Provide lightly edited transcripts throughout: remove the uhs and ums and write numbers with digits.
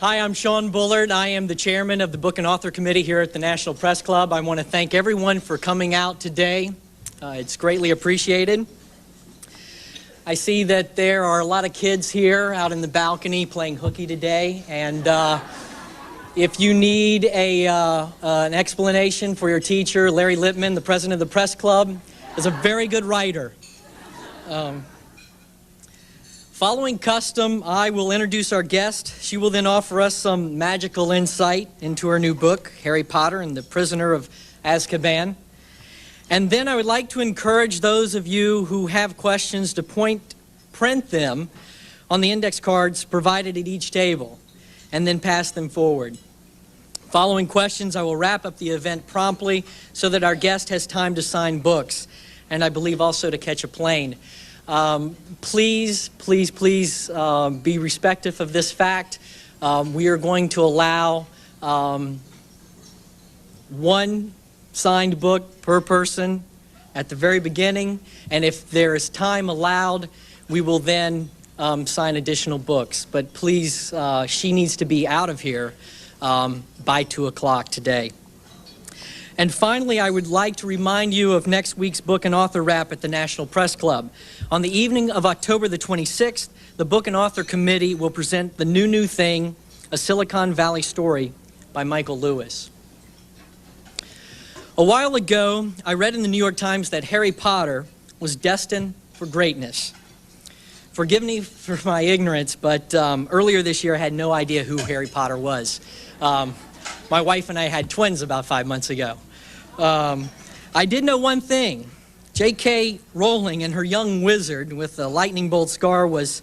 Hi, I'm Sean Bullard. I am the chairman of the Book and Author Committee here at the National Press Club. I want to thank everyone for coming out today. It's greatly appreciated. I see that there are a lot of kids here out in the balcony playing hooky today, and if you need an explanation for your teacher, Larry Lippman, the president of the Press Club, is a very good writer. Following custom, I will introduce our guest. She will then offer us some magical insight into her new book, Harry Potter and the Prisoner of Azkaban. And then I would like to encourage those of you who have questions to print them on the index cards provided at each table, and then pass them forward. Following questions, I will wrap up the event promptly so that our guest has time to sign books, and I believe also to catch a plane. Please be respectful of this fact. We are going to allow one signed book per person at the very beginning, and if there is time allowed, we will then sign additional books. But please, she needs to be out of here by 2 o'clock today. And finally, I would like to remind you of next week's Book and Author Wrap at the National Press Club. On the evening of October the 26th, the Book and Author Committee will present The New Thing, A Silicon Valley Story by Michael Lewis. A while ago, I read in the New York Times that Harry Potter was destined for greatness. Forgive me for my ignorance, but earlier this year I had no idea who Harry Potter was. My wife and I had twins about 5 months ago. I did know one thing. J.K. Rowling and her young wizard with a lightning bolt scar was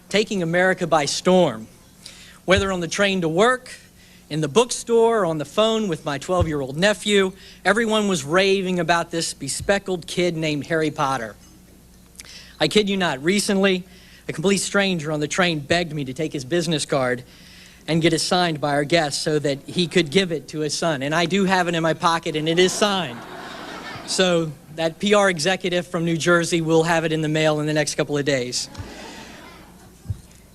taking America by storm. Whether on the train to work, in the bookstore, or on the phone with my 12-year-old nephew, everyone was raving about this bespectacled kid named Harry Potter. I kid you not, recently, a complete stranger on the train begged me to take his business card and get it signed by our guest so that he could give it to his son. And I do have it in my pocket, and it is signed. So that PR executive from New Jersey will have it in the mail in the next couple of days.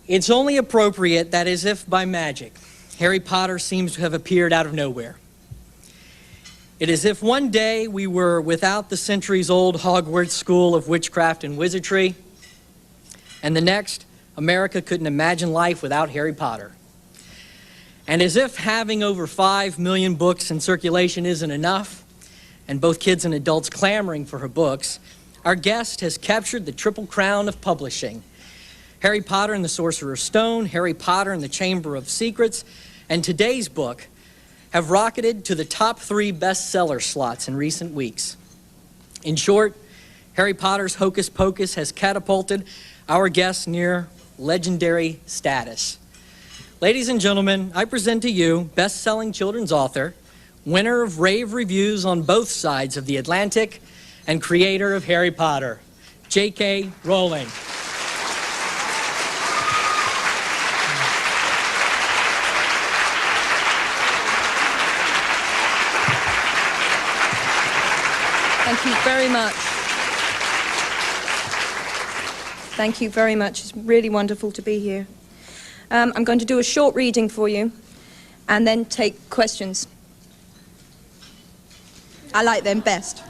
It's only appropriate that as if by magic, Harry Potter seems to have appeared out of nowhere. It is as if one day we were without the centuries-old Hogwarts School of Witchcraft and Wizardry, and the next, America couldn't imagine life without Harry Potter. And as if having over 5 million books in circulation isn't enough, and both kids and adults clamoring for her books, our guest has captured the triple crown of publishing. Harry Potter and the Sorcerer's Stone, Harry Potter and the Chamber of Secrets, and today's book have rocketed to the top 3 bestseller slots in recent weeks. In short, Harry Potter's Hocus Pocus has catapulted our guest near legendary status. Ladies and gentlemen, I present to you best-selling children's author, winner of rave reviews on both sides of the Atlantic, and creator of Harry Potter, J.K. Rowling. Thank you very much. Thank you very much. It's really wonderful to be here. I'm going to do a short reading for you and then take questions. I like them best.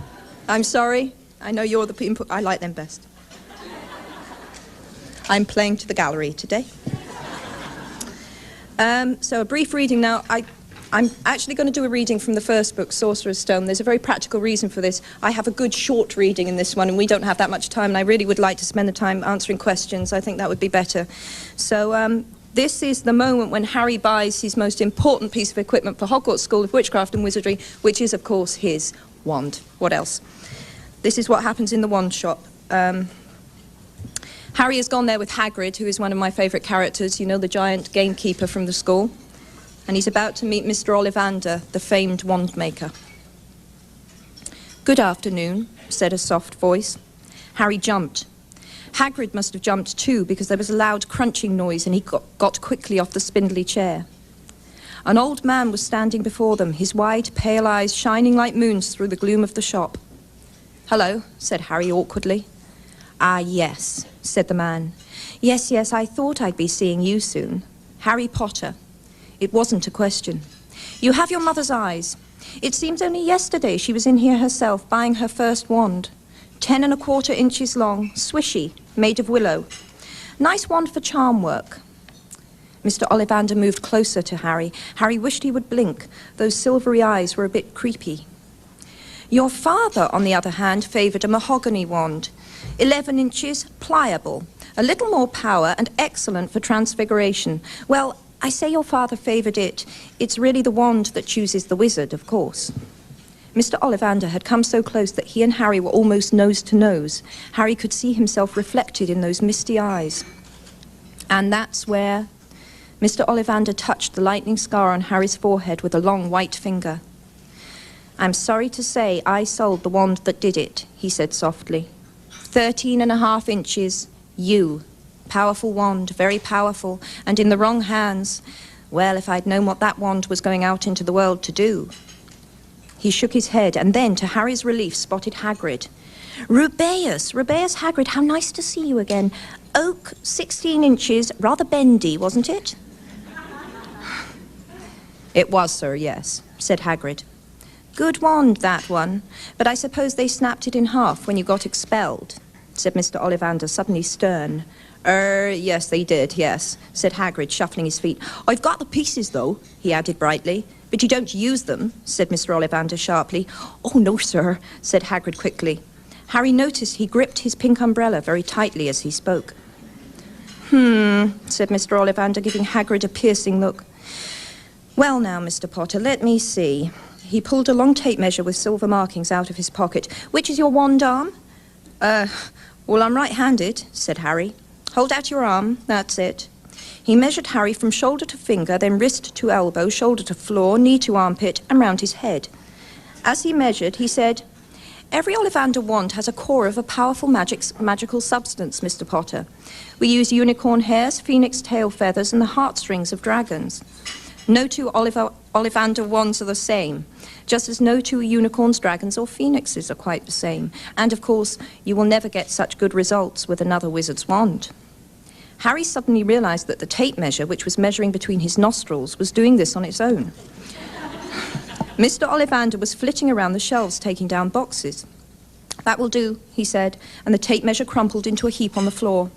I'm sorry. I know you're the people. I like them best. I'm playing to the gallery today. So a brief reading now. I'm actually going to do a reading from the first book, Sorcerer's Stone. There's a very practical reason for this. I have a good short reading in this one, and we don't have that much time, and I really would like to spend the time answering questions. I think that would be better. So this is the moment when Harry buys his most important piece of equipment for Hogwarts School of Witchcraft and Wizardry, which is, of course, his wand. What else? This is what happens in the wand shop. Harry has gone there with Hagrid, who is one of my favourite characters, you know, the giant gamekeeper from the school. And he's about to meet Mr. Ollivander, the famed wand maker. "Good afternoon," said a soft voice. Harry jumped. Hagrid must have jumped too, because there was a loud crunching noise and he got quickly off the spindly chair. An old man was standing before them, his wide, pale eyes shining like moons through the gloom of the shop. "Hello," said Harry awkwardly. "Ah, yes," said the man. Yes, I thought I'd be seeing you soon. Harry Potter. It wasn't a question. You have your mother's eyes. It seems only yesterday she was in here herself buying her first wand. 10¼ inches long, swishy, made of willow. Nice wand for charm work. Mr. Ollivander moved closer to Harry. Harry wished he would blink. Those silvery eyes were a bit creepy. Your father, on the other hand, favoured a mahogany wand. 11 inches, pliable. A little more power and excellent for transfiguration. Well, I say your father favoured it. It's really the wand that chooses the wizard, of course. Mr. Ollivander had come so close that he and Harry were almost nose to nose. Harry could see himself reflected in those misty eyes. And that's where Mr. Ollivander touched the lightning scar on Harry's forehead with a long white finger. I'm sorry to say I sold the wand that did it, he said softly. 13½ inches, you. Powerful wand, very powerful, and in the wrong hands. Well, if I'd known what that wand was going out into the world to do. He shook his head, and then, to Harry's relief, spotted Hagrid. Rubeus Hagrid, how nice to see you again. Oak, 16 inches, rather bendy, wasn't it? It was, sir, yes, said Hagrid. Good wand, that one, but I suppose they snapped it in half when you got expelled, said Mr. Ollivander, suddenly stern. Yes, they did, yes, said Hagrid, shuffling his feet. I've got the pieces, though, he added brightly. But you don't use them, said Mr. Ollivander sharply. Oh, no, sir, said Hagrid quickly. Harry noticed he gripped his pink umbrella very tightly as he spoke. Said Mr. Ollivander, giving Hagrid a piercing look. Well now, Mr. Potter, let me see. He pulled a long tape measure with silver markings out of his pocket. Which is your wand arm? Well, I'm right-handed, said Harry. Hold out your arm, that's it. He measured Harry from shoulder to finger, then wrist to elbow, shoulder to floor, knee to armpit, and round his head. As he measured, he said, Every Ollivander wand has a core of a powerful magical substance, Mr. Potter. We use unicorn hairs, phoenix tail feathers, and the heartstrings of dragons. No two Ollivander wands are the same, just as no two unicorns, dragons, or phoenixes are quite the same. And, of course, you will never get such good results with another wizard's wand. Harry suddenly realized that the tape measure, which was measuring between his nostrils, was doing this on its own. Mr. Ollivander was flitting around the shelves, taking down boxes. That will do, he said, and the tape measure crumpled into a heap on the floor.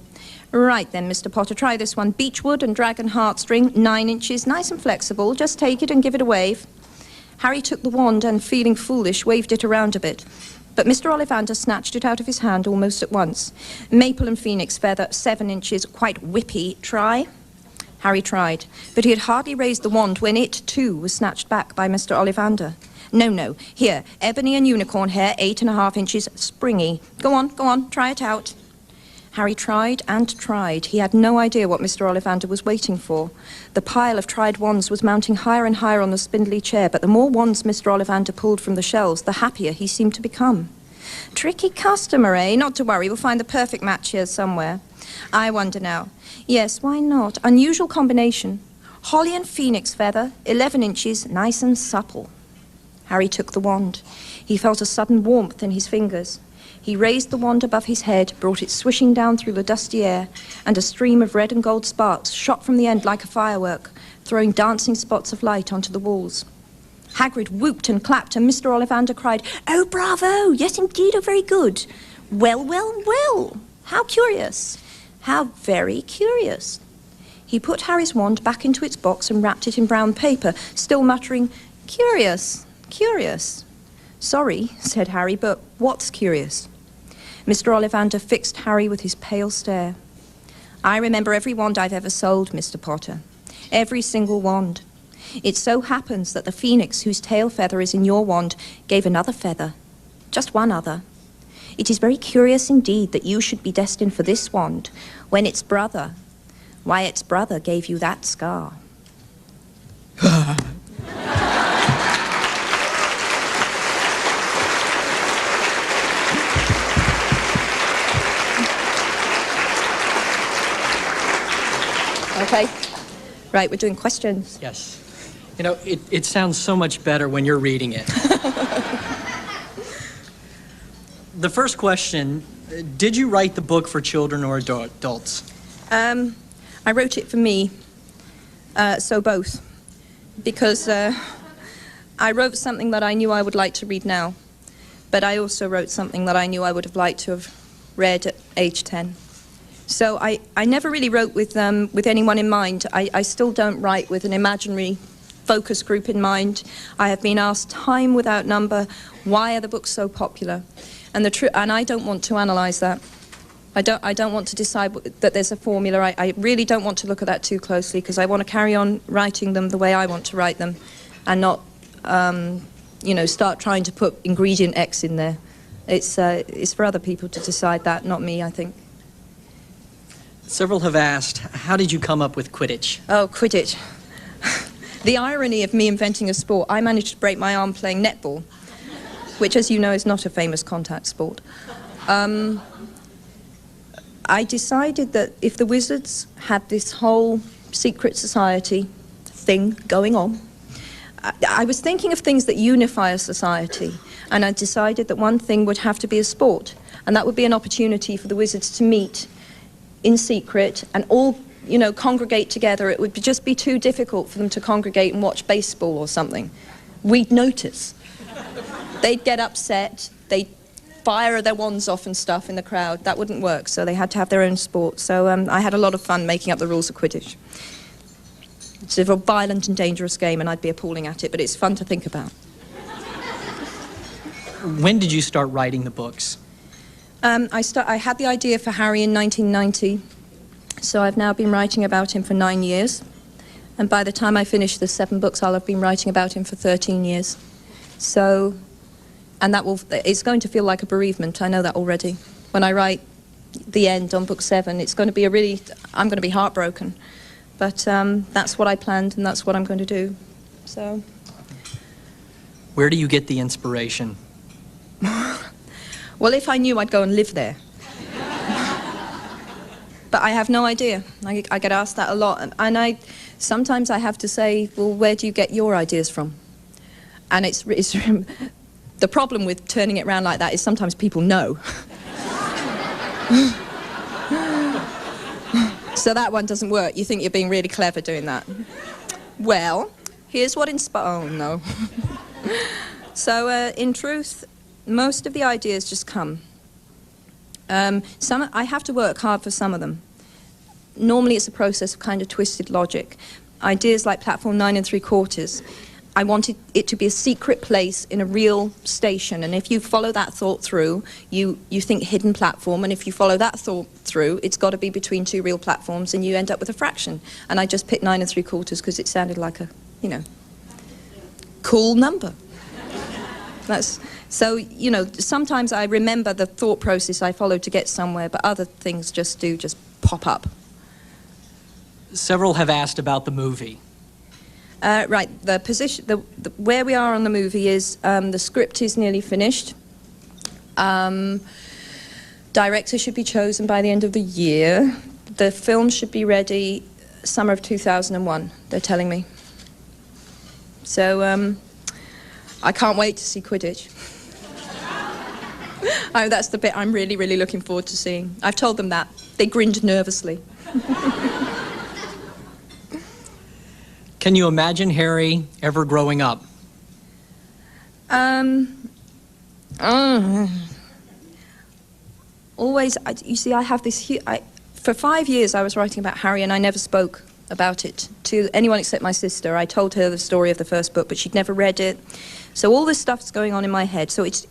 Right then, Mr. Potter, try this one. Beechwood and dragon heartstring, 9 inches, nice and flexible. Just take it and give it a wave. Harry took the wand and, feeling foolish, waved it around a bit. But Mr. Ollivander snatched it out of his hand almost at once. Maple and phoenix feather, 7 inches, quite whippy. Try? Harry tried, but he had hardly raised the wand when it, too, was snatched back by Mr. Ollivander. No. Here, ebony and unicorn hair, 8½ inches, springy. Go on, try it out. Harry tried and tried. He had no idea what Mr. Ollivander was waiting for. The pile of tried wands was mounting higher and higher on the spindly chair, but the more wands Mr. Ollivander pulled from the shelves, the happier he seemed to become. Tricky customer, eh? Not to worry, we'll find the perfect match here somewhere. I wonder now. Yes, why not? Unusual combination. Holly and phoenix feather, 11 inches, nice and supple. Harry took the wand. He felt a sudden warmth in his fingers. He raised the wand above his head, brought it swishing down through the dusty air, and a stream of red and gold sparks shot from the end like a firework, throwing dancing spots of light onto the walls. Hagrid whooped and clapped, and Mr. Ollivander cried, "Oh, bravo! Yes, indeed, oh, very good. Well. How curious. How very curious." He put Harry's wand back into its box and wrapped it in brown paper, still muttering, "Curious. Sorry, said Harry, but what's curious? Mr. Ollivander fixed Harry with his pale stare. I remember every wand I've ever sold, Mr. Potter. Every single wand. It so happens that the phoenix whose tail feather is in your wand gave another feather. Just one other. It is very curious indeed that you should be destined for this wand when its brother gave you that scar. Okay. Right, we're doing questions. Yes. You know, it sounds so much better when you're reading it. The first question, did you write the book for children or adults? I wrote it for me, so both. because I wrote something that I knew I would like to read now, but I also wrote something that I knew I would have liked to have read at age 10. So I never really wrote with anyone in mind. I still don't write with an imaginary focus group in mind. I have been asked time without number, why are the books so popular? And I don't want to analyse that. I don't want to decide that there's a formula. I really don't want to look at that too closely, because I want to carry on writing them the way I want to write them, and not, start trying to put ingredient X in there. It's for other people to decide that, not me, I think. Several have asked, how did you come up with Quidditch? Oh, Quidditch. The irony of me inventing a sport, I managed to break my arm playing netball, which, as you know, is not a famous contact sport. I decided that if the Wizards had this whole secret society thing going on, I was thinking of things that unify a society, and I decided that one thing would have to be a sport, and that would be an opportunity for the Wizards to meet in secret and all, congregate together. It would just be too difficult for them to congregate and watch baseball or something. We'd notice. They'd get upset, they'd fire their wands off and stuff in the crowd. That wouldn't work, so they had to have their own sport. So I had a lot of fun making up the rules of Quidditch. It's a violent and dangerous game, and I'd be appalling at it, but it's fun to think about. When did you start writing the books? I had the idea for Harry in 1990, so I've now been writing about him for 9 years. And by the time I finish the 7 books, I'll have been writing about him for 13 years. So, and it's going to feel like a bereavement, I know that already. When I write the end on book 7, it's going to be I'm going to be heartbroken. But that's what I planned, and that's what I'm going to do, so. Where do you get the inspiration? Well, if I knew, I'd go and live there. But I have no idea. I get asked that a lot, and sometimes I have to say, well, where do you get your ideas from? And it's the problem with turning it around like that is sometimes people know. So that one doesn't work. You think you're being really clever doing that. Well, here's what oh, no. So, in truth, most of the ideas just come. I have to work hard for some of them. Normally it's a process of kind of twisted logic. Ideas like Platform 9 3/4, I wanted it to be a secret place in a real station, and if you follow that thought through, you think hidden platform, and if you follow that thought through, it's got to be between 2 real platforms, and you end up with a fraction. And I just picked 9 3/4 because it sounded like a, cool number. So, sometimes I remember the thought process I followed to get somewhere, but other things just pop up. Several have asked about the movie. Right, the position, where we are on the movie is the script is nearly finished. Director should be chosen by the end of the year. The film should be ready summer of 2001, they're telling me. So I can't wait to see Quidditch. Oh, that's the bit I'm really, really looking forward to seeing. I've told them that. They grinned nervously. Can you imagine Harry ever growing up? Always, you see, I have this for 5 years I was writing about Harry, and I never spoke about it to anyone except my sister. I told her the story of the first book, but she'd never read it. So all this stuff's going on in my head. So it's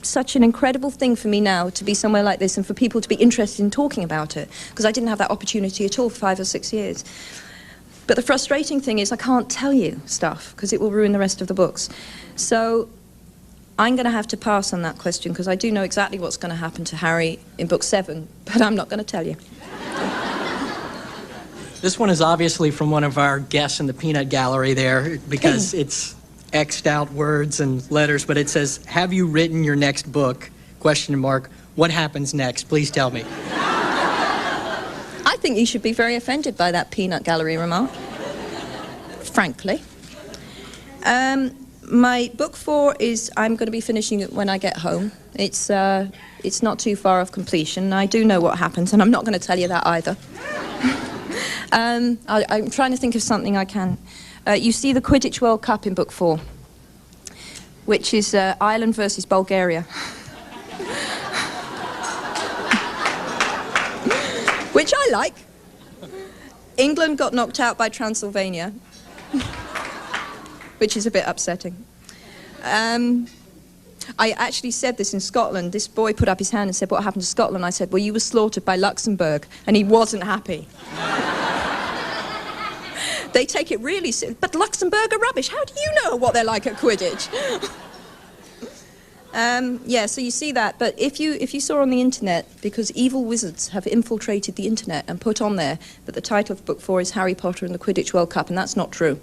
such an incredible thing for me now to be somewhere like this and for people to be interested in talking about it, because I didn't have that opportunity at all for 5 or 6 years. But the frustrating thing is I can't tell you stuff because it will ruin the rest of the books. So I'm going to have to pass on that question, because I do know exactly what's going to happen to Harry in book 7, but I'm not going to tell you. This one is obviously from one of our guests in the peanut gallery there, because it's X'd out words and letters, but it says, "Have you written your next book? Question mark. What happens next? Please tell me." I think you should be very offended by that peanut gallery remark, frankly. My book 4 is, I'm going to be finishing it when I get home. It's not too far off completion. I do know what happens, and I'm not going to tell you that either. I'm trying to think of something I can. You see the Quidditch World Cup in book 4, which is Ireland versus Bulgaria. Which I like. England got knocked out by Transylvania, which is a bit upsetting. I actually said this in Scotland. This boy put up his hand and said, "What happened to Scotland?" I said, "Well, you were slaughtered by Luxembourg," and he wasn't happy. They take it really seriously. But Luxembourg are rubbish. How do you know what they're like at Quidditch? Yeah, so you see that. But if you saw on the internet, because evil wizards have infiltrated the internet and put on there that the title of book 4 is Harry Potter and the Quidditch World Cup, and that's not true.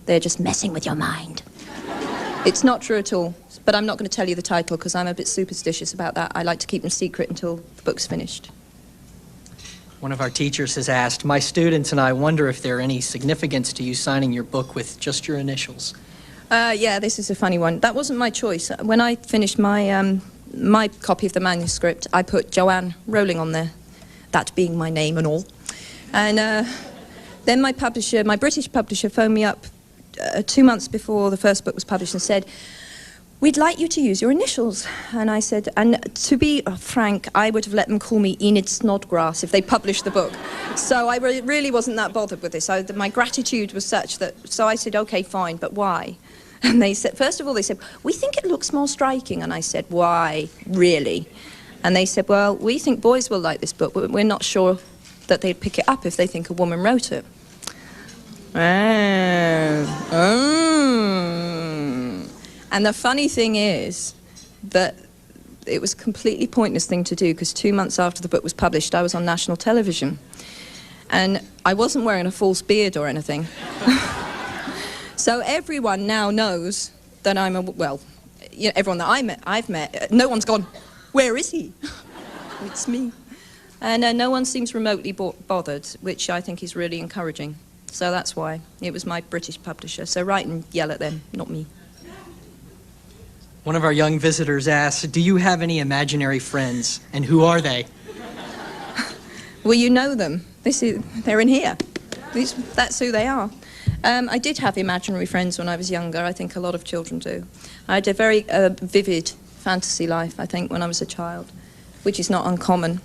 They're just messing with your mind. It's not true at all. But I'm not going to tell you the title because I'm a bit superstitious about that. I like to keep them secret until the book's finished. One of our teachers has asked, my students and I wonder if there are any significance to you signing your book with just your initials. Yeah, this is a funny one. That wasn't my choice. When I finished my, my copy of the manuscript, I put Joanne Rowling on there, that being my name and all. And then my publisher, my British publisher, phoned me up 2 months before the first book was published and said, "We'd like you to use your initials." And I said, and to be frank, I would have let them call me Enid Snodgrass if they published the book. So I really wasn't that bothered with this. My gratitude was such that, so I said, okay, fine, but why? And they said, first of all, they said, "We think it looks more striking." And I said, "Why, really?" And they said, "Well, we think boys will like this book, but we're not sure that they'd pick it up if they think a woman wrote it." And the funny thing is that it was a completely pointless thing to do because 2 months after the book was published, I was on national television. And I wasn't wearing a false beard or anything. So everyone now knows that I'm a, well, you know, everyone that I've met, no one's gone, "Where is he?" It's me. And no one seems remotely bothered, which I think is really encouraging. So that's why. It was my British publisher. So write and yell at them, not me. One of our young visitors asked, do you have any imaginary friends, and who are they? Well, you know them. They're in here. That's who they are. I did have imaginary friends when I was younger. I think a lot of children do. I had a very vivid fantasy life, I think, when I was a child, which is not uncommon.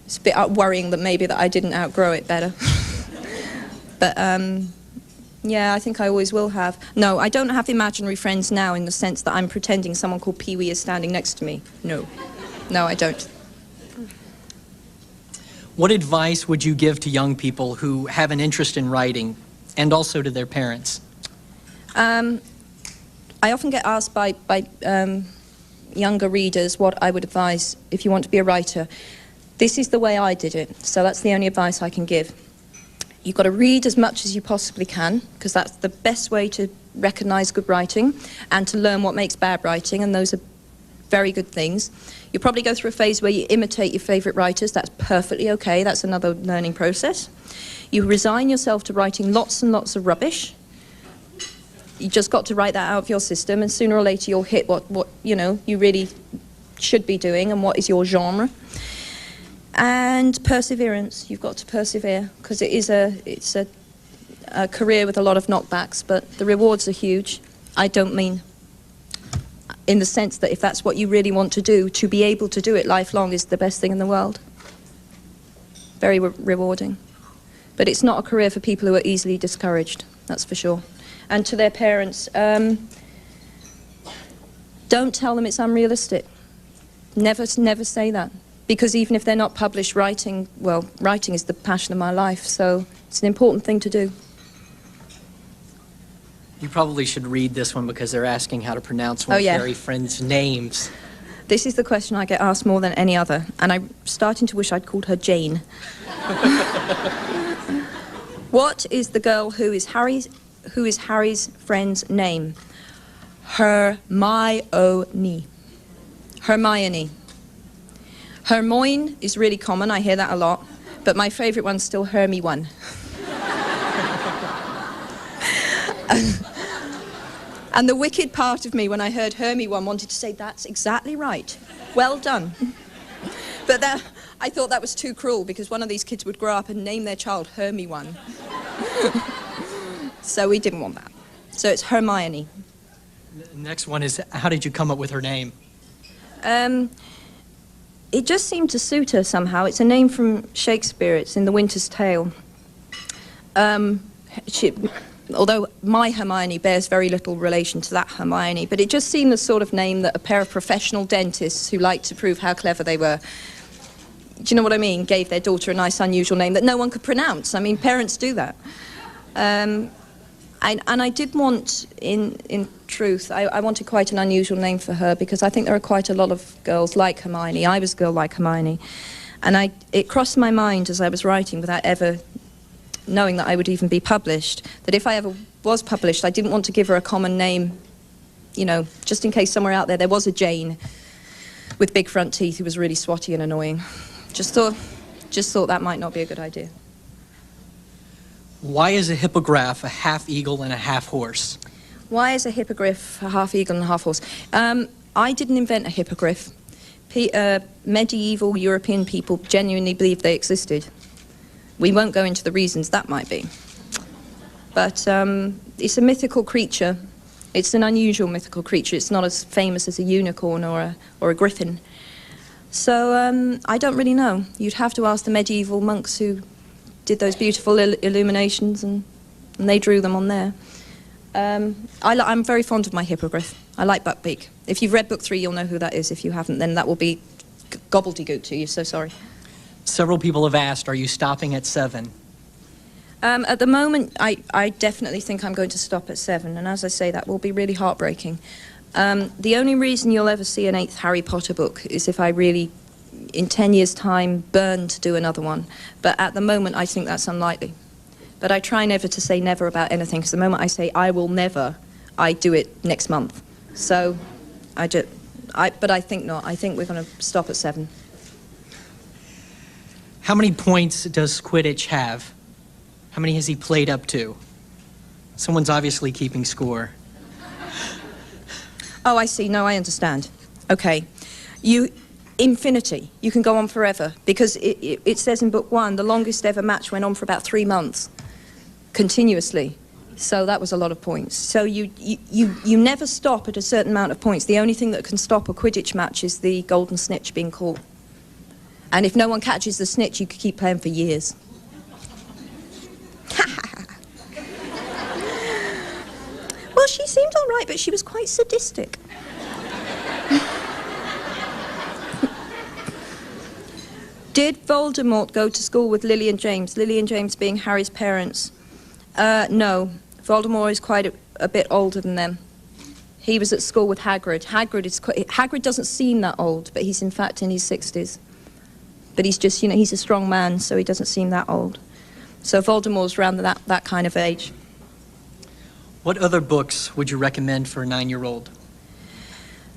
It's a bit worrying that maybe that I didn't outgrow it better. But yeah, I think I always will have. No, I don't have imaginary friends now in the sense that I'm pretending someone called Pee-wee is standing next to me. No. No, I don't. What advice would you give to young people who have an interest in writing, and also to their parents? I often get asked by younger readers what I would advise if you want to be a writer. This is the way I did it, so that's the only advice I can give. You've got to read as much as you possibly can, because that's the best way to recognise good writing and to learn what makes bad writing, and those are very good things. You'll probably go through a phase where you imitate your favourite writers. That's perfectly okay. That's another learning process. You resign yourself to writing lots and lots of rubbish. You just got to write that out of your system, and sooner or later you'll hit what you know you really should be doing and what is your genre. And perseverance. You've got to persevere, because it's a career with a lot of knockbacks, but the rewards are huge. I don't mean in the sense that if that's what you really want to do, to be able to do it lifelong is the best thing in the world. Very rewarding. But it's not a career for people who are easily discouraged, that's for sure. And to their parents, don't tell them it's unrealistic. Never say that. Because even if they're not published writing, well, writing is the passion of my life, so it's an important thing to do. You probably should read this one because they're asking how to pronounce one of Harry Friend's names. This is the question I get asked more than any other, and I'm starting to wish I'd called her Jane. What is the girl who is Harry's friend's name? Hermione. Hermione. Hermione is really common, I hear that a lot, but my favourite one's still Hermy one. And the wicked part of me, when I heard Hermy one, wanted to say, "That's exactly right. Well done." But I thought that was too cruel, because one of these kids would grow up and name their child Hermy one. So we didn't want that. So it's Hermione. The next one is, how did you come up with her name? It just seemed to suit her somehow. It's a name from Shakespeare. It's in The Winter's Tale. Although my Hermione bears very little relation to that Hermione, but it just seemed the sort of name that a pair of professional dentists who liked to prove how clever they were, do you know what I mean, gave their daughter a nice unusual name that no one could pronounce. I mean, parents do that. And I did want, in truth, I wanted quite an unusual name for her because I think there are quite a lot of girls like Hermione. I was a girl like Hermione. And it crossed my mind as I was writing without ever knowing that I would even be published, that if I ever was published, I didn't want to give her a common name, you know, just in case somewhere out there was a Jane with big front teeth who was really swotty and annoying. Just thought that might not be a good idea. Why is a hippogriff a half eagle and a half horse? Why is a hippogriff a half eagle and a half horse? I didn't invent a hippogriff. Medieval European people genuinely believed they existed. We won't go into the reasons that might be. But it's a mythical creature. It's an unusual mythical creature. It's not as famous as a unicorn or a griffin. So I don't really know. You'd have to ask the medieval monks who did those beautiful illuminations, and they drew them on there. I'm very fond of my hippogriff. I like Buckbeak. If you've read book 3, you'll know who that is. If you haven't, then that will be gobbledygook to you, so sorry. Several people have asked, are you stopping at 7? At the moment, I definitely think I'm going to stop at 7, and as I say, that will be really heartbreaking. The only reason you'll ever see an 8th Harry Potter book is if I really, in 10 years' time, burn to do another one. But at the moment, I think that's unlikely. But I try never to say never about anything, because the moment I say I will never, I do it next month. So, but I think not. I think we're going to stop at 7. How many points does Quidditch have? How many has he played up to? Someone's obviously keeping score. Oh, I see. No, I understand. Okay. Infinity. You can go on forever. Because it says in book 1, the longest ever match went on for about 3 months. Continuously. So that was a lot of points. So you never stop at a certain amount of points. The only thing that can stop a Quidditch match is the golden snitch being caught. And if no one catches the snitch, you could keep playing for years. Well, she seemed all right, but she was quite sadistic. Did Voldemort go to school with Lily and James? Lily and James being Harry's parents. No. Voldemort is quite a bit older than them. He was at school with Hagrid. Hagrid doesn't seem that old, but he's in fact in his 60s. But he's just, you know, he's a strong man, so he doesn't seem that old. So Voldemort's around that kind of age. What other books would you recommend for a 9-year-old?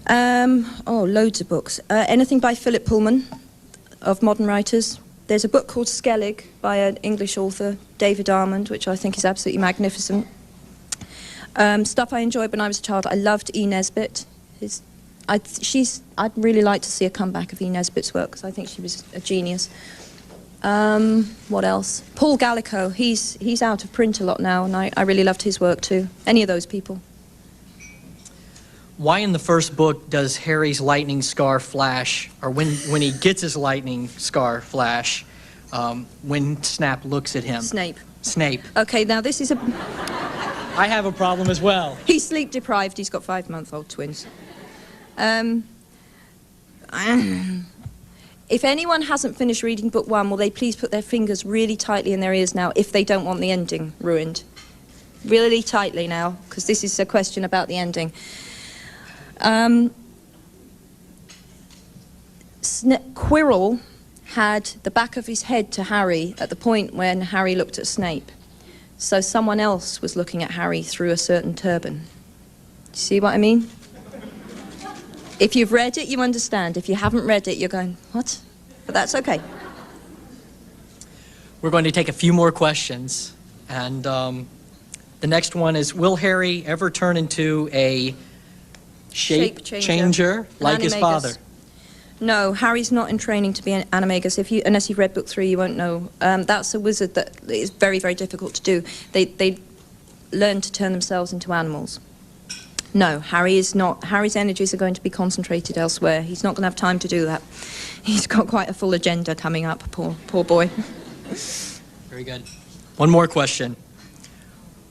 Loads of books. Anything by Philip Pullman, of modern writers. There's a book called Skellig by an English author, David Armand, which I think is absolutely magnificent. Stuff I enjoyed when I was a child. I loved E. Nesbit. I'd really like to see a comeback of E. Nesbit's work, because I think she was a genius. What else? Paul Gallico. He's out of print a lot now, and I really loved his work too. Any of those people. Why in the first book does Harry's lightning scar flash, or when he gets his lightning scar flash, when Snap looks at him? Snape. Okay, now this is I have a problem as well. He's sleep deprived. He's got 5-month-old twins. If anyone hasn't finished reading book 1, will they please put their fingers really tightly in their ears now if they don't want the ending ruined? Really tightly now, because this is a question about the ending. Quirrell had the back of his head to Harry at the point when Harry looked at Snape. So someone else was looking at Harry through a certain turban. See what I mean? If you've read it, you understand. If you haven't read it, you're going, what? But that's okay. We're going to take a few more questions. And the next one is, will Harry ever turn into a shape changer like his father? No, Harry's not in training to be an animagus. Unless you've read book 3, you won't know. That's a wizard that is very, very difficult to do. learn to turn themselves into animals. No, Harry is not. Harry's energies are going to be concentrated elsewhere. He's not going to have time to do that. He's got quite a full agenda coming up, poor boy. Very good. One more question.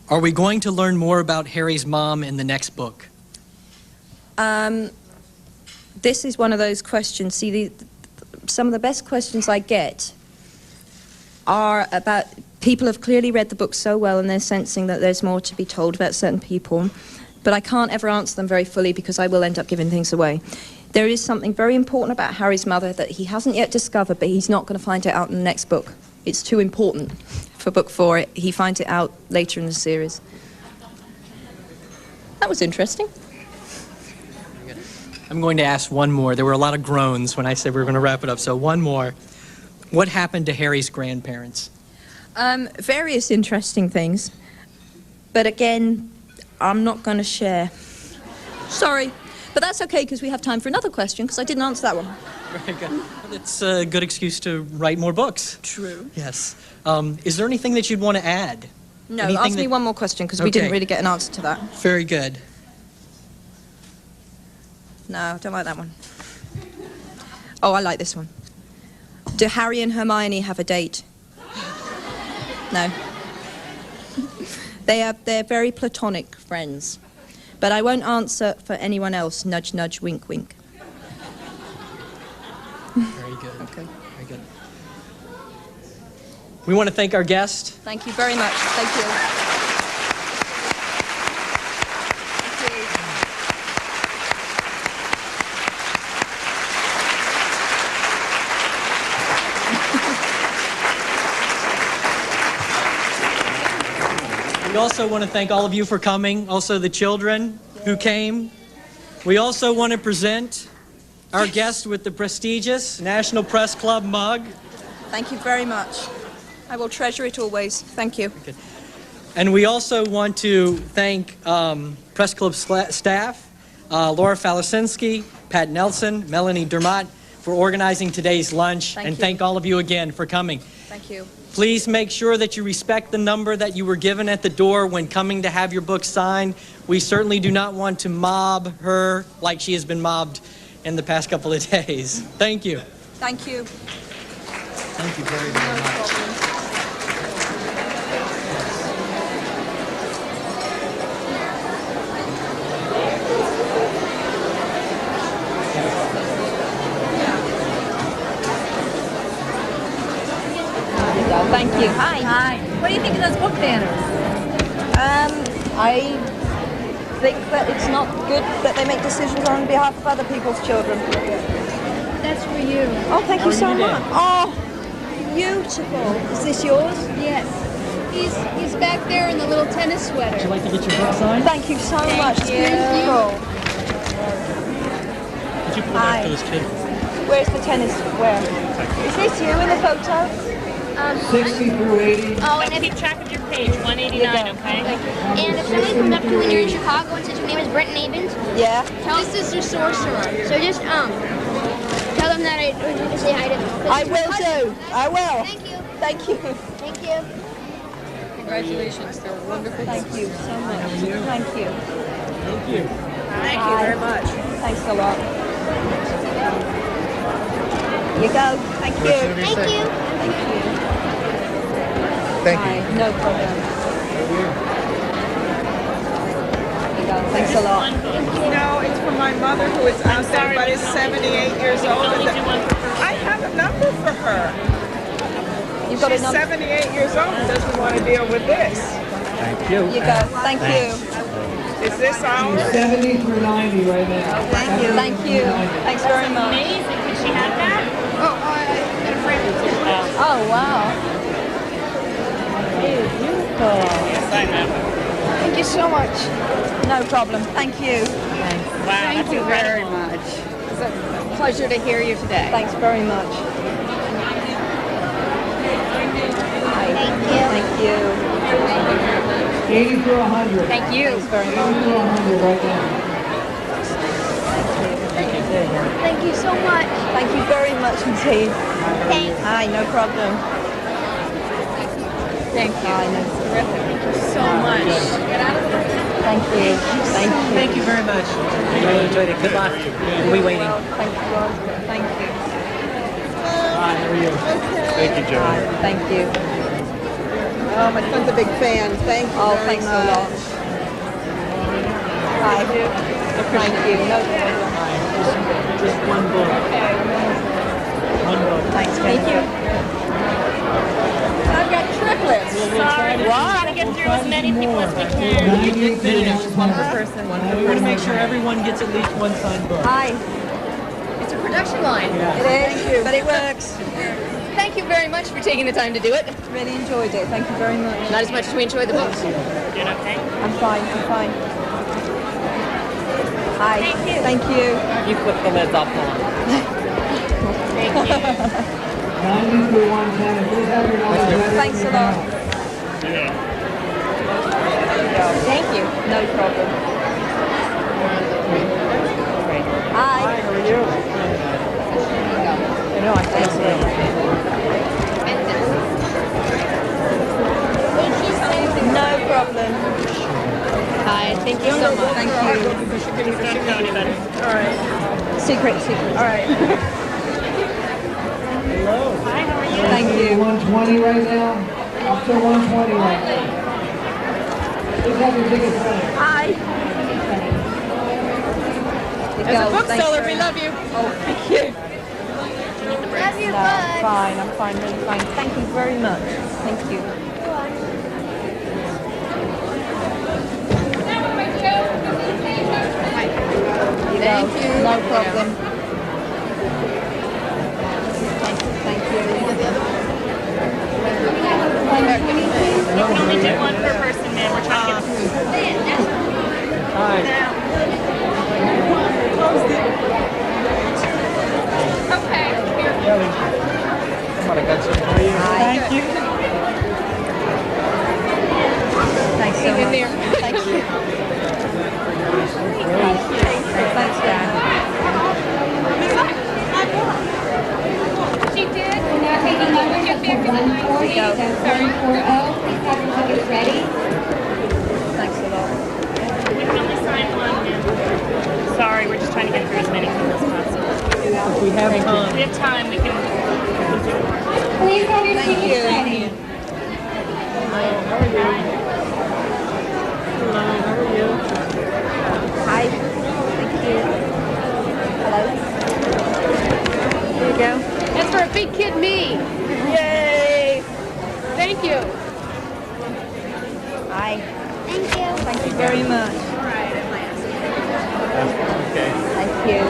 Are we going to learn more about Harry's mom in the next book? This is one of those questions. See, some of the best questions I get are about people have clearly read the book so well and they're sensing that there's more to be told about certain people, but I can't ever answer them very fully because I will end up giving things away. There is something very important about Harry's mother that he hasn't yet discovered, but he's not going to find it out in the next book. It's too important for book 4. He finds it out later in the series. That was interesting. I'm going to ask one more. There were a lot of groans when I said we were going to wrap it up, so one more. What happened to Harry's grandparents? Various interesting things, but again, I'm not going to share. Sorry, but that's okay because we have time for another question because I didn't answer that one. Very good. It's a good excuse to write more books. True. Yes. Is there anything that you'd want to add? No, Anything ask me one more question because we didn't really get an answer to that. Very good. No, I don't like that one. Oh, I like this one. Do Harry and Hermione have a date? No. They're very platonic friends. But I won't answer for anyone else. Nudge, nudge, wink, wink. Very good. Okay. Very good. We want to thank our guest. Thank you very much. Thank you. We also want to thank all of you for coming, also the children who came. We also want to present our guest with the prestigious National Press Club mug. Thank you very much. I will treasure it always. Thank you. Okay. And we also want to thank Press Club staff, Laura Falasinski, Pat Nelson, Melanie Dermott, for organizing today's lunch. Thank all of you again for coming. Thank you. Please make sure that you respect the number that you were given at the door when coming to have your book signed. We certainly do not want to mob her like she has been mobbed in the past couple of days. Thank you. Thank you. Thank you very, very much. Thank you. Hi. Hi. What do you think of those book banners? I think that it's not good that they make decisions on behalf of other people's children. That's for you. Oh, thank you so How are you much. Oh, beautiful. Is this yours? Yes. He's back there in the little tennis Would you sweater. like to get your book signed? Thank you so much. It's you. beautiful. Could you pull Hi. back those two? Where's the tennis? Where? Is this you in the photo? 60 through 80. Oh, and keep track of your page, 189, okay? And if somebody comes up to you when you're in Chicago and says your name is Brenton Avens, Yeah. tell this is your sorcerer. So just tell them that I say hi to them. I will do. I will. Thank you. Thank you. Thank you. Congratulations. They're wonderful. Thank you so much. Thank you. Thank you. Thank you very much. Thanks a lot. Here you go. Thank you. Thank you. Thank you. Thank Hi. you. No problem. Here you go. Thanks a lot. No, it's for my mother who is out there, but is 78 years old. I have a number for her. You've got a She's number. 78 years old and doesn't want to deal with this. Thank you. Here you go. Thank you. Is this ours? 70 through 90 right now. Thank you. Thank you. Thanks very much. Amazing. Could she have that? Oh, I got a friend. Oh, wow. Beautiful. Thank you so much. No problem. Thank you. Thank you very much. It's a pleasure to hear you today. Thanks very much. Thank you. Thank you. 80 through 100. Thank you. Thanks very 80 much. through 100 right now. Thank you so much. Thank you very much indeed. Thanks. Hi, no problem. Thank you. Terrific. Thank you so much. Thank you. Thank you. Thank you very much. I really enjoyed it. Good luck. We'll be waiting. Well, thank you, Lord. Thank you. Hi, how are you? Thank you, Joe. Thank you. Oh, my son's a big fan. Thank you Oh, very thanks much. a lot. Hi. Thank you. No problem. Just one book. One book. Thanks, thank you. I've got triplets. Sorry, we're trying to get through as many people as we can. You did finish. One per person. We want to make sure everyone gets at least one signed book. Hi. It's a production line. It is, but it works. Thank you very much for taking the time to do it. Really enjoyed it. Thank you very much. Not as much as we enjoyed the books. Doing okay? I'm fine. I'm fine. Hi. Thank you. Thank you. You flip the lids off on. Thank you. 90 through 110. If please have your numbers ready. Thanks a lot. Thank you. No problem. Hi. How are you? I know, I think so. No problem. Hi, thank you so much. Thank you. Don't tell anybody. Secret. All right. Hi, how are you? Thank you. 120 right now. Up to 120 right now. Please have your tickets ready. Hi. As a bookseller, we love you. Oh, thank you. Love you, No, bud. I'm fine, really fine. Thank you very much. Thank you. Thank you. No problem. Thank you. You can only do one per person, man. We're trying to get Hi. Come on, I got some for you. Thank you. Thanks so much. Thank you. Thanks, Dan. She did. We're now taking numbers up for 140. That's 140. Please have your numbers ready. Thanks a lot. We can only sign one, man. Sorry, we're just trying to get through as many people as possible. If we have time. We have time, we can do more. Please have your Thank tickets you. ready. Hi. Thank you. Hello. There you go. That's for a big kid me. Yay! Thank you. Hi. Thank you. Thank you very much. Okay. Thank you.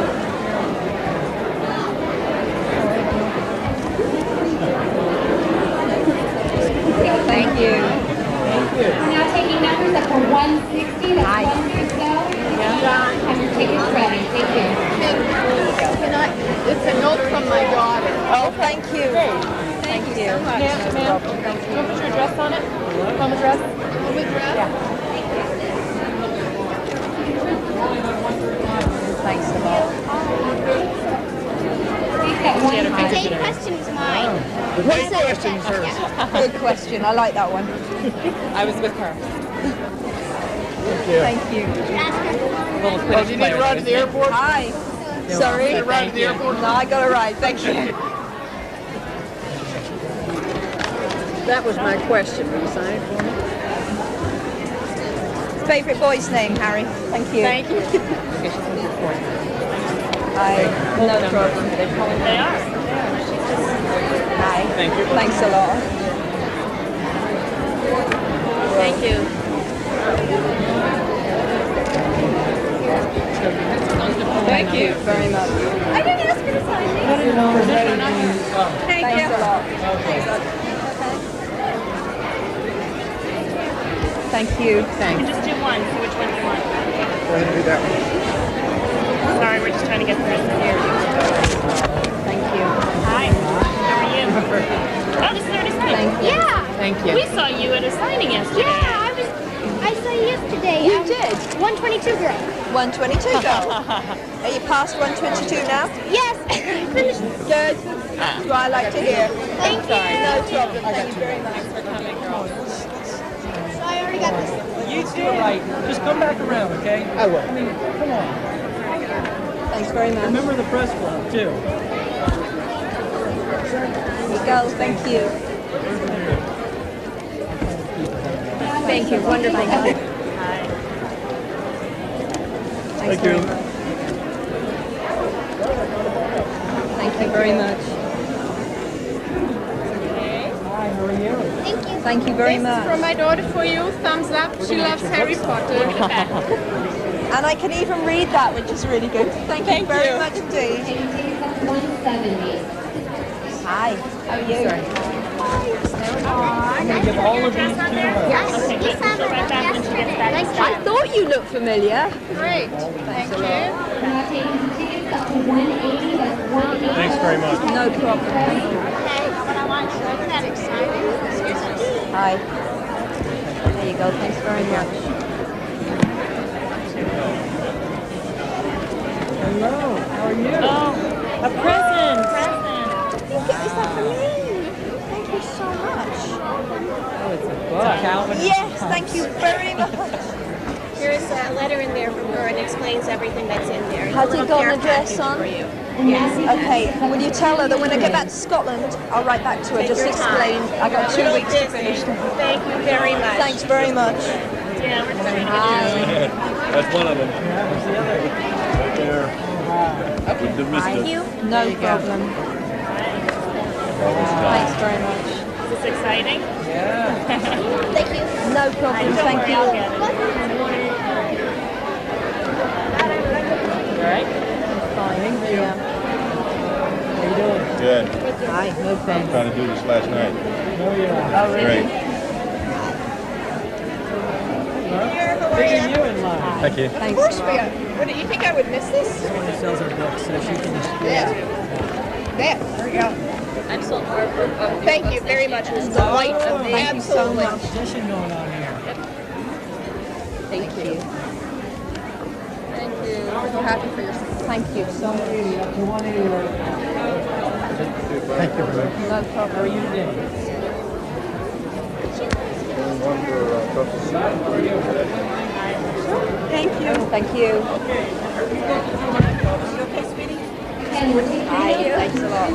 Thank you. We're now taking numbers up for 160. That's Hi. 160. Have your tickets ready. Thank you. It's a note from my daughter. Oh, thank you. Thank you. so much. No problem. Thank you. You want to put your address on it? Home address? Home address? Thanks a lot. Please get one. Take questions mine. Great question first. Good question. I like that one. I was with her. Thank you. Oh, do you need to ride to the airport? Hi. Sorry. Need to ride to the airport? No, I got a ride. Thank you. That was my question. Will you sign it for me? Favorite boy's name, Harry. Thank you. Thank you. Hi. No problem. They are. Hi. Thank you. Thanks a lot. Thank you. Thank you very much. I didn't ask you to sign me. Your numbers ready, please. Thanks a lot. Thank you. You can just do one. So which one do you want? Go ahead and do that one. Sorry, we're just trying to get through some here. Thank you. Hi. How are you? Oh, this is already signed. Thank you. Yeah. Thank you. We saw you at a signing yesterday. Yeah, I saw you yesterday. You did? 122 girl. 122 go. Are you past 122 now? Yes. Finished. Good. That's what I like to hear. Thank you. No problem. Thank you very much. We got this. You do it right. Just come back around, okay? I will. I mean, come on. Thanks very much. Remember the press club, too. Here you go. Thank you. Thank you. Wonderful. Thank you. Thank you very much. Hi, how are you? Thank you. Thank you very This much. is from my daughter for you. Thumbs up. She loves Harry Potter. And I can even read that, which is really good. Thank you very much indeed. Hi, how are you? I'm going to give all of these to her. Yes, Okay, you found she'll it write back when she gets back. yesterday. I thought you looked familiar. Great. Thank you. Thanks very much. No problem. Okay, what I want to show that exciting. Hi. There you go. Thanks very much. Hello, how are you? Oh, a present. Is that for me? Thank you so much. Oh, it's a book. Calvin. Yes, thank you very much. There is a letter in there from her and explains everything that's in there. Has it got an address on? Yes. Okay, will you tell her that when I get back to Scotland, I'll write back to her, just your explain. time. I got 2 Little weeks to busy. finish. Thank you very much. Thanks very much. Yeah, we're trying to Hi. That's one of them. Yeah, where's the other? Right there. With the Thank mister. you. No problem. Thanks very much. Is this exciting? Yeah. Thank you. No problem, Don't thank worry, you. I'll get it. You all right? Fine, yeah. How you doing? Good. Hi, no problem. Trying to do this last night. No, you're not. Oh, really? Great. Bigger you in line. Thank you. Thanks a lot. What do you think I would miss this? This one that sells our books, so she can just... There we go. Thank you very much. It was delightful. Thank you so much. Competition going on here. Thank you. Thank you. I'm so happy for you. Thank you so much. Thank you. No How are problem. you today? Thank you. Thank you. Hi, thanks a lot.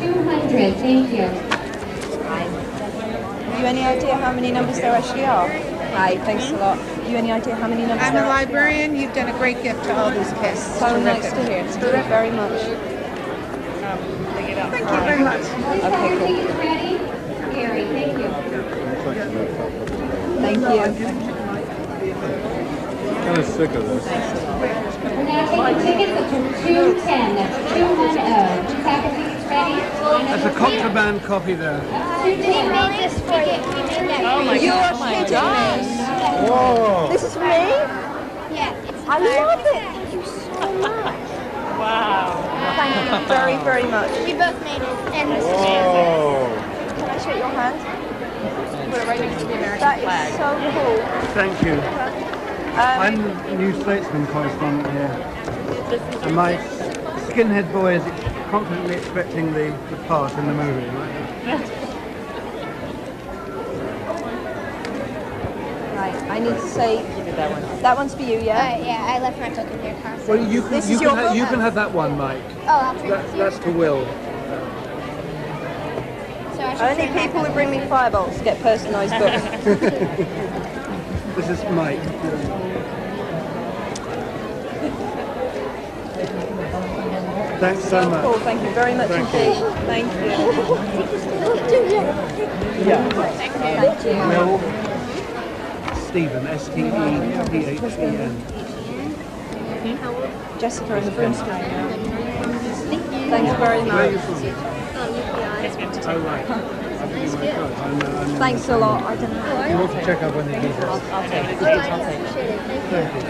200, thank you. Hi. Have you any idea how many numbers there actually are? Hi, thanks a lot. Have you any idea how many numbers I'm there a actually librarian. You've done a great gift to all these kids. are? So nice to hear. Thank you very much. Thank you very much. Okay, cool. Tickets ready? Gary, thank you. Thank you. Kind of sick of this. We're now taking tickets up to 210, that's 210. Just have the tickets ready. That's a contraband copy there. 210. Made this for you. We made that for you. You are kidding me. Whoa! This is me? Yeah. It's I love it. Thank you so much. Wow. Thank you very, very much. We both made it. And this is Whoa! Can I shake your hand? Put it right next to the American That flag. is so cool. Thank you. I'm the New Statesman correspondent here. And my skinhead boy is confidently expecting the part in the movie, right? Right, I need to say that one. That one's for you, yeah? yeah, I left my book in your car. Well, you can, This you is can, your book? you can have that one, Mike. Oh, I'll turn it to you. That's to Will. So I should Only turn that people who back. bring me firebolts get personalised books. This is Mike. Thanks so much. Cool, thank you very much Thank indeed. Thank you. Yeah. Thank you. Will Stephen, S-T-E-P-H-E-N. Jessica and the broomstick. Thanks very Where are you much. from? Oh, right. Thanks a lot. I don't know. You want to check up on the details? Oh, I appreciate it. Thank you.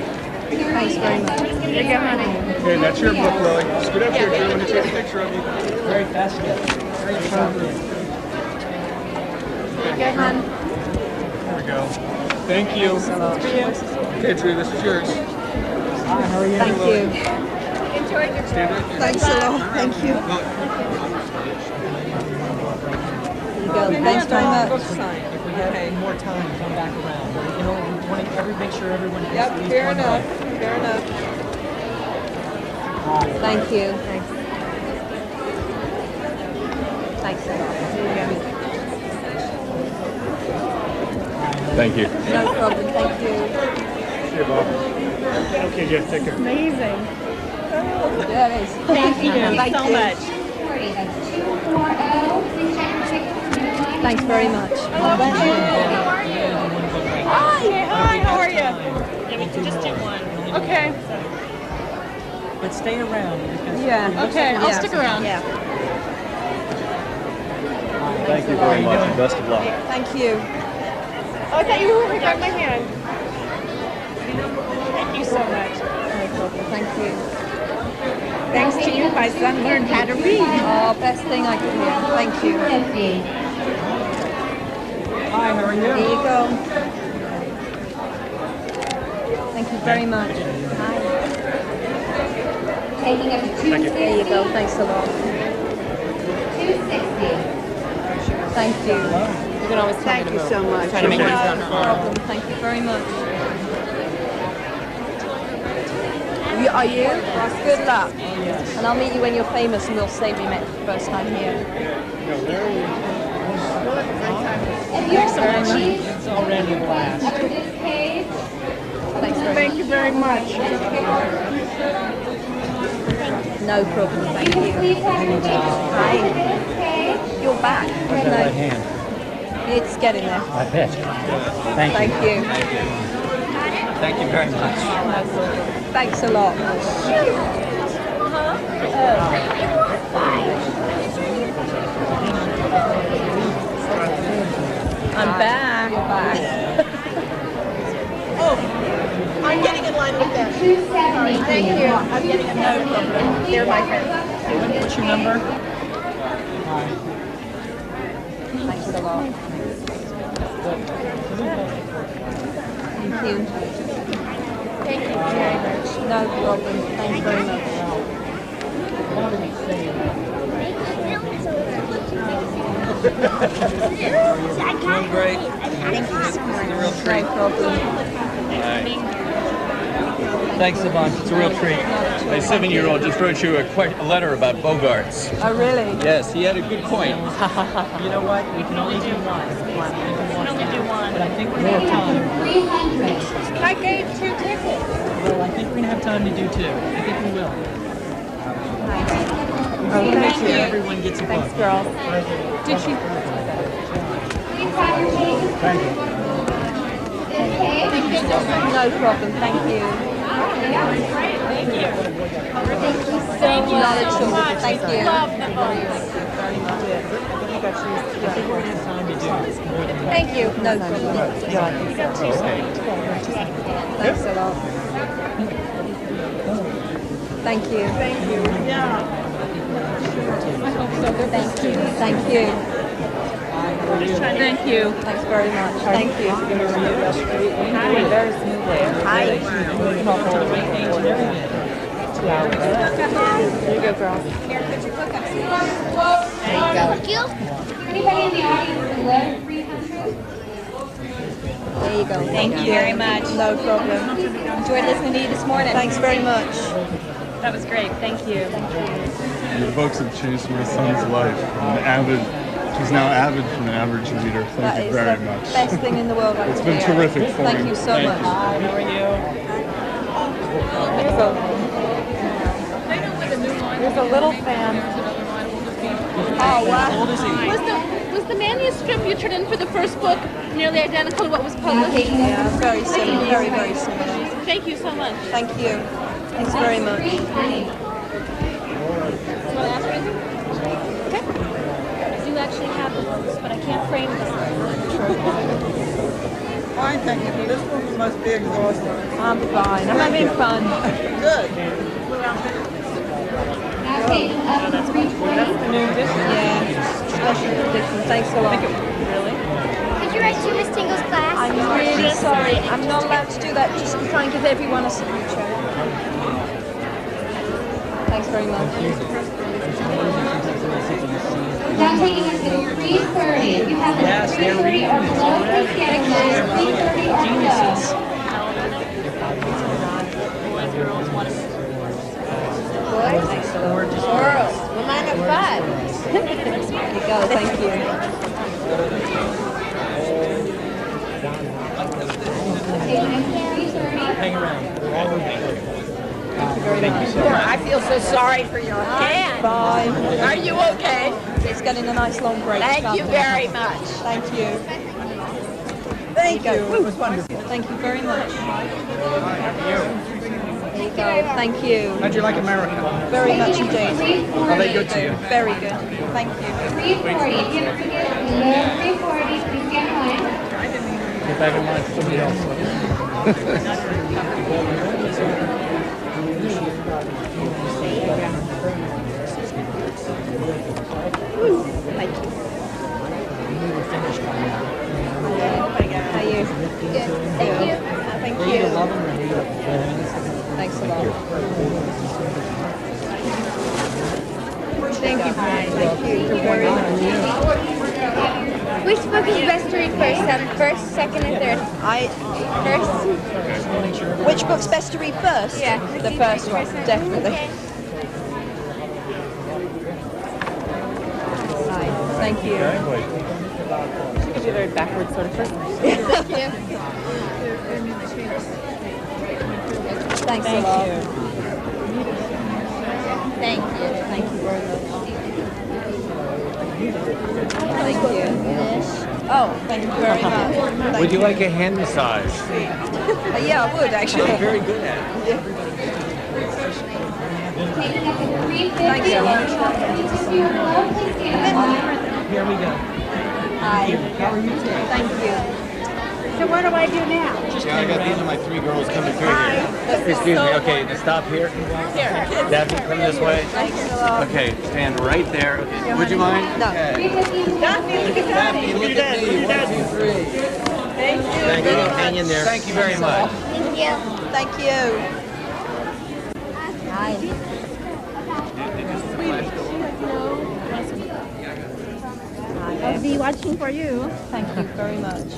Thanks very much. Hey, that's your book, Lily. Scoot up here, Drew. I want to take a picture of you. Very fascinating. Very appropriate. Good hand. There we go. Thank you. Okay, Drew, this is yours. Hi, how are you? Thank you. Enjoyed your Stand right there. Thanks a lot. Thank you. There you go. Thanks very much. we have more time to come back around. You know, we want to make sure everyone gets at least fair one enough. bite. Fair enough. Thank you. Thanks. Thanks a lot. Thank you. No problem. Thank you. See you, Bob. Okay, Jeff, take care. Amazing. Yeah, it is. Thank you Thank so you. much. Thanks very much. Hi, how are you? Yeah, we can just do one. Okay. But stay around. Because Yeah, okay, I'll stick around. Yeah. Thank you very much and best of luck. Thank you. Oh, I thought you were going to grab my hand. Thank you so much. Thank you. Thanks to you, my son learned how to read. Oh, best thing I could hear. Thank you. Hi, how are you? There you go. Thank you very much. Hi. Taking up to 260. There you go. Thanks a lot. 260. Thank you. You can always Thank you so much. No problem. Thank you very much. Are you? Well, good luck. And I'll meet you when you're famous and we'll say we met the first time here. If you're searching It's all random blast. up to this page, Thanks very Thank you very much. much. No problem. you Thank can you. please have your ticket Hi. to this page. You're back. How's that right hand? It's getting there. I bet. Thank you. Thank you. Thank you very much. Thanks a lot. I'm back. You're back. Oh, I'm getting in line with them. 270. Thank you. I'm getting in line with them. They're my friends. What's your number? Thanks a lot. Thank you. Thank you very much. No problem. Thanks very much. Doing great. Thank you so much. It's a real No treat. problem. Thanks a bunch. It's a real treat. My 7-year-old just wrote you a letter about Bogarts. Oh, really? Yes, he had a good point. You know what? We can only do one. We can only do one. But I think we have time. 300. I gave 2 tickets. Well, I think we're going to have time to do 2. I think we will. Oh, Make sure everyone gets a book. Thanks, girl. Did she? Please have your ticket. Thank you. This page. No problem. Thank you. Thank you. Thank you so much. Thank you. Love the book. I think we're going to have time to do more than that. Thank you. No problem. We got 2 saved. Thanks a lot. Thank you. Thank you. Yeah. Thank you. Thank you. Thank you. Thanks very much. Thank you. Hi. There you go, girl. Thank you. Anybody in the audience below 300? There you go. Thank you very much. No problem. Enjoyed listening to you this morning. Thanks very much. That was great. Thank you. Your books have changed my son's life. He's now avid from an average reader. That Thank you is very the much. best thing in the world. I It's could been hear. terrific for me. Thank you so much. Hi, how are you? There's a little fan. Oh, wow. How old is he? Was the manuscript you turned in for the first book nearly identical to what was Now published? taking Yeah, up very similar. Very, very similar. Thank you so much. Thank you. Thanks very much. 320. Want to ask anything? Okay. I do actually have the books, but I can't frame them. Fine, thank you. This one must be exhausting. I'm fine. I'm having fun. Good. Now taking up to 320. Yeah. Special edition. Thanks a lot. Did you write to Miss Tingle's class? I'm really sorry. I'm not allowed to do that. Just to try and give everyone a signature. Thanks very much. Now taking us to 3:30. If you have the 3:30 or below, please stand in line. 3:30 or below. Boys, girls, one. Boys, girls, women of five. There you go, thank you. Hang around. I feel so sorry for your hand. Bye. Are you okay? It's getting a nice long break. Thank you very much. Thank you. Thank you. It was wonderful. Thank you very much. There you go. Thank you. How'd you like America? Very much indeed. Are they good to you? Very good. Thank you. 3:40. If you have tickets below 3:40, please stand in line. Get back in line for somebody else. Thank you. How are you? Good. Thank you. Thank you. Thanks a lot. Thank you. Thank you very much. Which book is best to read first? First, second, and third? First? Which book's best to read first? Yeah. The first one, definitely. Okay. Hi. Thank you. You're very backward sort of person. Thank you. Thanks a lot. Thank you. Thank you very much. Thank you. Oh, thank you very much. Thank Would you like a hand massage? Yeah, I would actually. I'm very good at it. Taking us to 3:50. Thank you. If you have 3:50 or below, please stand in line. Here we go. Hi. How are you today? Thank you. So what do I do now? Yeah, I got these are my three girls coming through here. Excuse me. Okay, stop here. Daphne, come this way. Thanks a lot. Okay, stand right there. Okay. Would you mind? No. Daphne, look at Daddy. Look at me. 1, 2, 3. Thank you. Thank you. Hang in there. Thank you very much. Thank you. Thank you. Hi. I'll be watching for you. Thank you very much.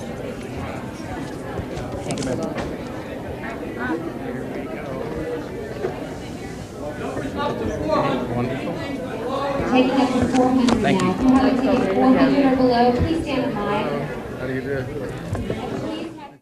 Thanks a lot. Taking us to 400 now. If you have a ticket 400 or below, please stand in line. How do you do?